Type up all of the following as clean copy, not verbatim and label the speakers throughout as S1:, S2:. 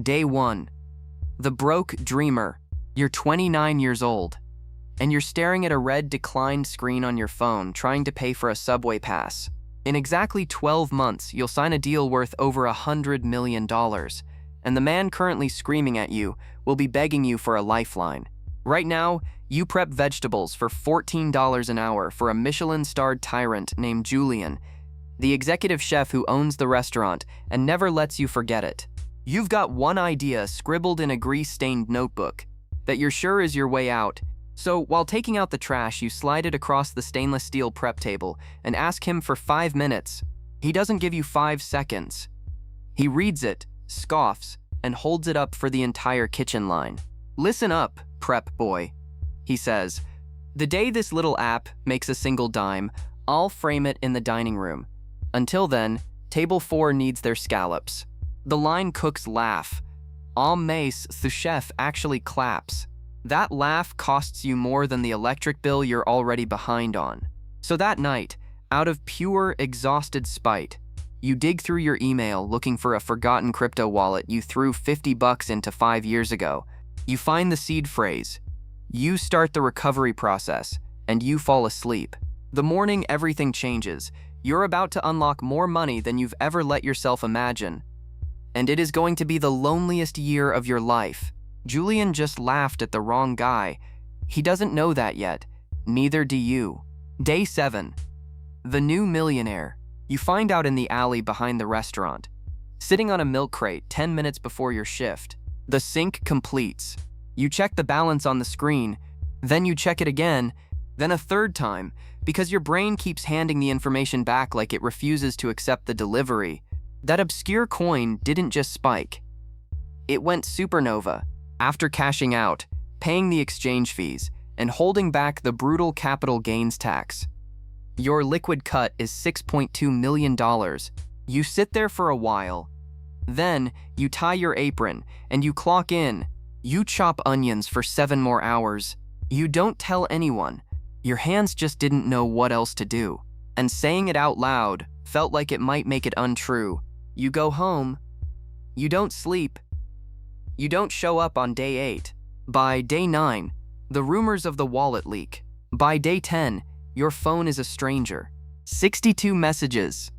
S1: Day 1. The broke dreamer. You're 29 years old, and you're staring at a red declined screen on your phone trying to pay for a subway pass. In exactly 12 months, you'll sign a deal worth over $100 million, and the man currently screaming at you will be begging you for a lifeline. Right now, you prep vegetables for $14 an hour for a Michelin-starred tyrant named Julian, the executive chef who owns the restaurant and never lets you forget it. You've got one idea scribbled in a grease-stained notebook that you're sure is your way out. So while taking out the trash, you slide it across the stainless steel prep table and ask him for 5 minutes. He doesn't give you 5 seconds. He reads it, scoffs, and holds it up for the entire kitchen line. "Listen up, prep boy," he says. "The day this little app makes a single dime, I'll frame it in the dining room. Until then, table 4 needs their scallops." The line cooks laugh. Mais the chef actually claps. That laugh costs you more than the electric bill you're already behind on. So that night, out of pure exhausted spite, you dig through your email looking for a forgotten crypto wallet you threw $50 into 5 years ago. You find the seed phrase. You start the recovery process, and you fall asleep. The morning everything changes. You're about to unlock more money than you've ever let yourself imagine. And it is going to be the loneliest year of your life. Julian just laughed at the wrong guy. He doesn't know that yet. Neither do you. Day 7. The new millionaire. You find out in the alley behind the restaurant, sitting on a milk crate 10 minutes before your shift. The sync completes. You check the balance on the screen, then you check it again, then a third time, because your brain keeps handing the information back like it refuses to accept the delivery. That obscure coin didn't just spike. It went supernova. After cashing out, paying the exchange fees, and holding back the brutal capital gains tax, your liquid cut is $6.2 million. You sit there for a while. Then, you tie your apron, and you clock in. You chop onions for 7 more hours. You don't tell anyone. Your hands just didn't know what else to do. And saying it out loud felt like it might make it untrue. You go home. You don't sleep. You don't show up on day 8. By day 9, the rumors of the wallet leak. By day 10, your phone is a stranger. 62 messages.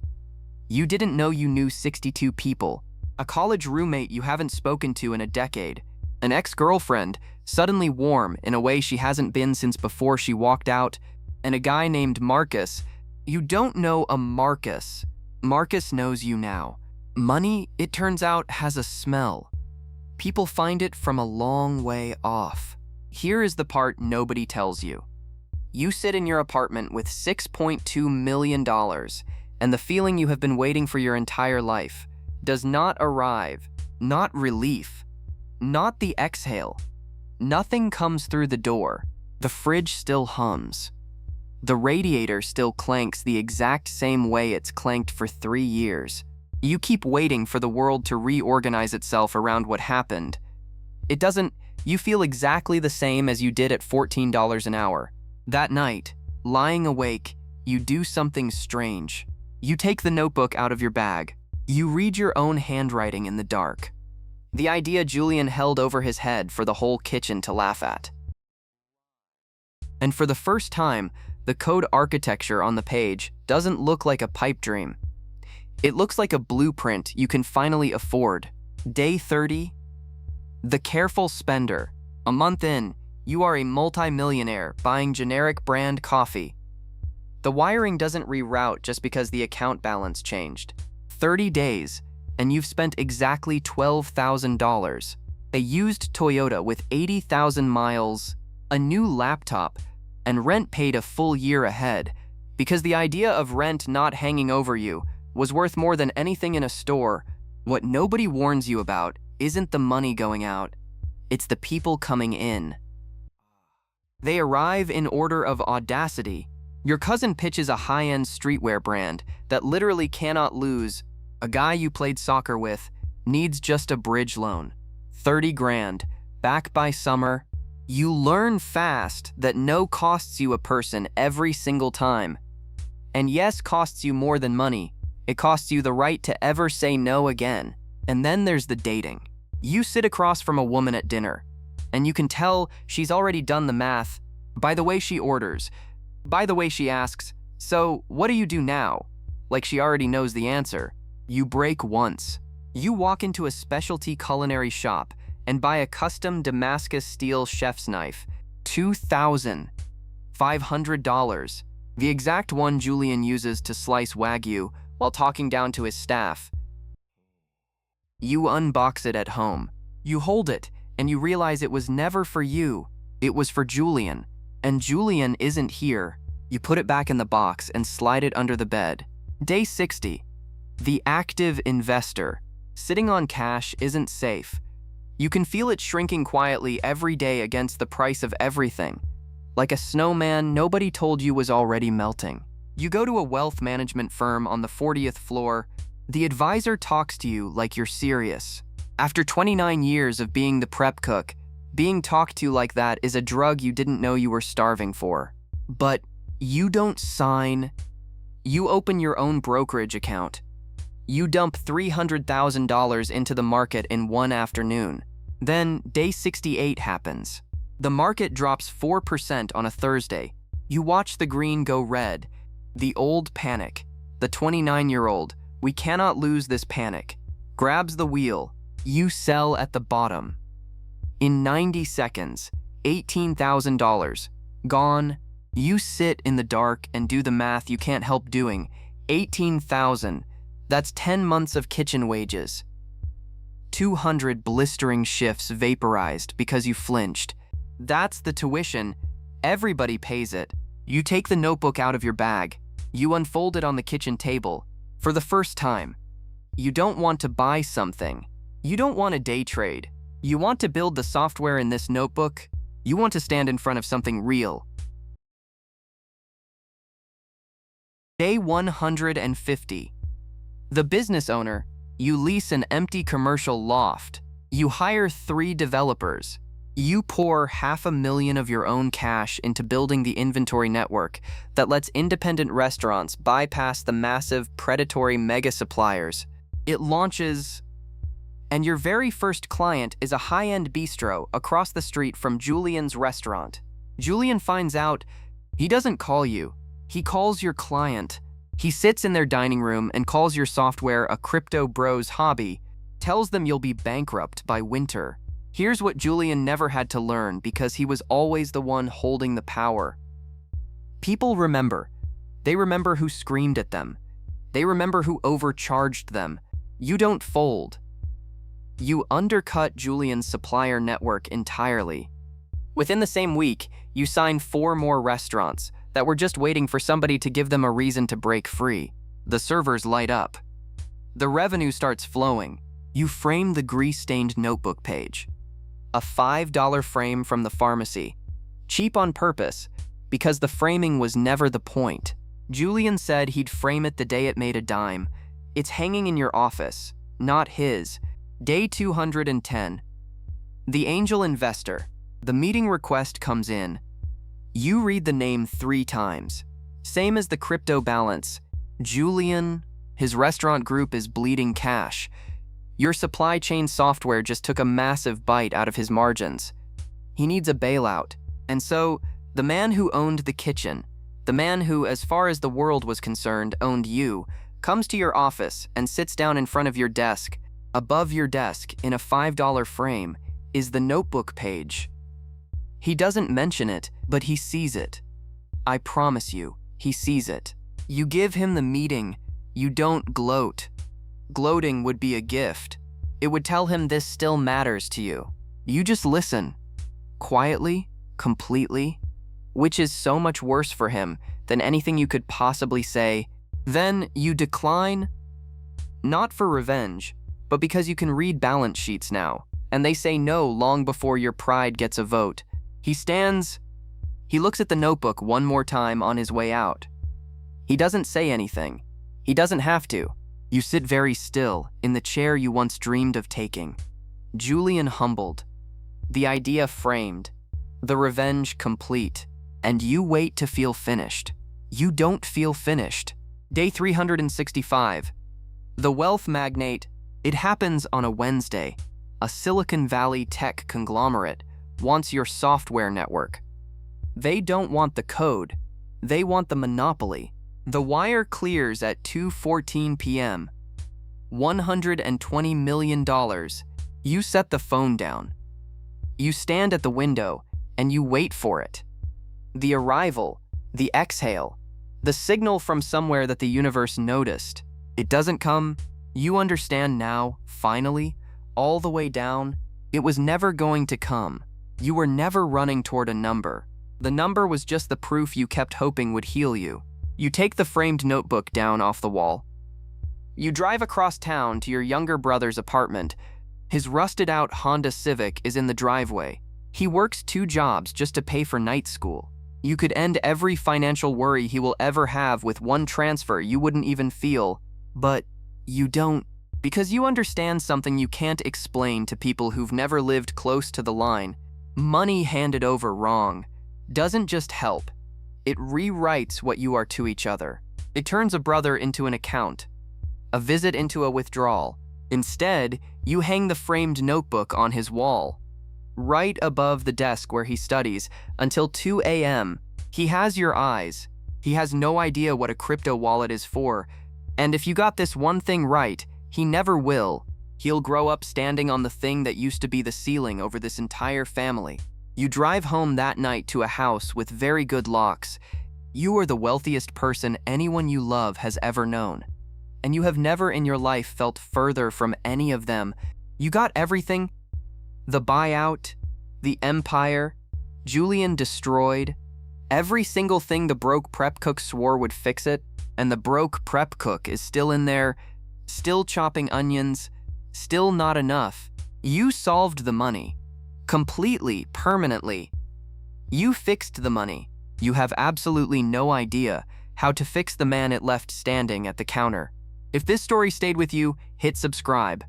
S1: You didn't know you knew 62 people. A college roommate you haven't spoken to in a decade. An ex-girlfriend, suddenly warm in a way she hasn't been since before she walked out. And a guy named Marcus. You don't know a Marcus. Marcus knows you now. Money, it turns out, has a smell. People find it from a long way off. Here is the part nobody tells you. You sit in your apartment with $6.2 million, and the feeling you have been waiting for your entire life does not arrive, not relief, not the exhale. Nothing comes through the door. The fridge still hums. The radiator still clanks the exact same way it's clanked for 3 years. You keep waiting for the world to reorganize itself around what happened. It doesn't. You feel exactly the same as you did at $14 an hour. That night, lying awake, you do something strange. You take the notebook out of your bag. You read your own handwriting in the dark. The idea Julian held over his head for the whole kitchen to laugh at. And for the first time, the code architecture on the page doesn't look like a pipe dream. It looks like a blueprint you can finally afford. Day 30. The careful spender. A month in, you are a multi-millionaire buying generic brand coffee. The wiring doesn't reroute just because the account balance changed. 30 days, and you've spent exactly $12,000. A used Toyota with 80,000 miles, a new laptop, and rent paid a full year ahead, because the idea of rent not hanging over you was worth more than anything in a store. What nobody warns you about isn't the money going out, it's the people coming in. They arrive in order of audacity. Your cousin pitches a high-end streetwear brand that literally cannot lose. A guy you played soccer with needs just a bridge loan. 30 grand, back by summer. You learn fast that no costs you a person every single time. And yes costs you more than money. It costs you the right to ever say no again. And then there's the dating. You sit across from a woman at dinner, and you can tell she's already done the math by the way she orders, by the way she asks, "So, what do you do now?" Like she already knows the answer. You break once. You walk into a specialty culinary shop and buy a custom Damascus steel chef's knife, $2,500, the exact one Julian uses to slice Wagyu while talking down to his staff. You unbox it at home. You hold it, and you realize it was never for you. It was for Julian. And Julian isn't here. You put it back in the box and slide it under the bed. Day 60. The active investor. Sitting on cash isn't safe. You can feel it shrinking quietly every day against the price of everything. Like a snowman nobody told you was already melting. You go to a wealth management firm on the 40th floor. The advisor talks to you like you're serious. After 29 years of being the prep cook, being talked to like that is a drug you didn't know you were starving for. But you don't sign. You open your own brokerage account. You dump $300,000 into the market in one afternoon. Then day 68 happens. The market drops 4% on a Thursday. You watch the green go red. The old panic. The 29-year-old, "We cannot lose this panic," grabs the wheel. You sell at the bottom. In 90 seconds, $18,000, gone. You sit in the dark and do the math you can't help doing. 18,000, that's 10 months of kitchen wages. 200 blistering shifts vaporized because you flinched. That's the tuition. Everybody pays it. You take the notebook out of your bag. You unfold it on the kitchen table. For the first time, you don't want to buy something. You don't want to day trade. You want to build the software in this notebook. You want to stand in front of something real. Day 150. The business owner. You lease an empty commercial loft. You hire 3 developers. You pour $500,000 of your own cash into building the inventory network that lets independent restaurants bypass the massive predatory mega suppliers. It launches, and your very first client is a high-end bistro across the street from Julian's restaurant. Julian finds out. He doesn't call you. He calls your client. He sits in their dining room and calls your software a crypto bro's hobby, tells them you'll be bankrupt by winter. Here's what Julian never had to learn because he was always the one holding the power. People remember. They remember who screamed at them. They remember who overcharged them. You don't fold. You undercut Julian's supplier network entirely. Within the same week, you sign 4 more restaurants that were just waiting for somebody to give them a reason to break free. The servers light up. The revenue starts flowing. You frame the grease-stained notebook page. A $5 frame from the pharmacy. Cheap on purpose, because the framing was never the point. Julian said he'd frame it the day it made a dime. It's hanging in your office, not his. Day 210. The angel investor. The meeting request comes in. You read the name 3 times. Same as the crypto balance. Julian, his restaurant group is bleeding cash. Your supply chain software just took a massive bite out of his margins. He needs a bailout. And so, the man who owned the kitchen, the man who, as far as the world was concerned, owned you, comes to your office and sits down in front of your desk. Above your desk, in a $5 frame, is the notebook page. He doesn't mention it, but he sees it. I promise you, he sees it. You give him the meeting. You don't gloat. Gloating would be a gift. It would tell him this still matters to you. You just listen. Quietly, completely, which is so much worse for him than anything you could possibly say. Then you decline, not for revenge, but because you can read balance sheets now, and they say no long before your pride gets a vote. He stands. He looks at the notebook one more time on his way out. He doesn't say anything. He doesn't have to. You sit very still in the chair you once dreamed of taking. Julian humbled. The idea framed. The revenge complete. And you wait to feel finished. You don't feel finished. Day 365. The Wealth Magnate. It happens on a Wednesday. a Silicon Valley tech conglomerate, wants your software network. They don't want the code, they want the monopoly. The wire clears at 2:14 p.m. $120 million. You set the phone down. You stand at the window and you wait for it. The arrival, the exhale, the signal from somewhere that the universe noticed. It doesn't come. You understand now, finally, all the way down. It was never going to come. You were never running toward a number. The number was just the proof you kept hoping would heal you. You take the framed notebook down off the wall. You drive across town to your younger brother's apartment. His rusted-out Honda Civic is in the driveway. He works 2 jobs just to pay for night school. You could end every financial worry he will ever have with one transfer you wouldn't even feel, but you don't, because you understand something you can't explain to people who've never lived close to the line. Money handed over wrong doesn't just help. It rewrites what you are to each other. It turns a brother into an account, a visit into a withdrawal. Instead, you hang the framed notebook on his wall, right above the desk where he studies, until 2 a.m. He has your eyes. He has no idea what a crypto wallet is for. And if you got this one thing right, he never will. He'll grow up standing on the thing that used to be the ceiling over this entire family. You drive home that night to a house with very good locks. You are the wealthiest person anyone you love has ever known. And you have never in your life felt further from any of them. You got everything. The buyout, the empire, Julian destroyed, every single thing the broke prep cook swore would fix it, and the broke prep cook is still in there, still chopping onions, still not enough. You solved the money. Completely, permanently. You fixed the money. You have absolutely no idea how to fix the man it left standing at the counter. If this story stayed with you, hit subscribe.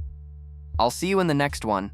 S1: I'll see you in the next one.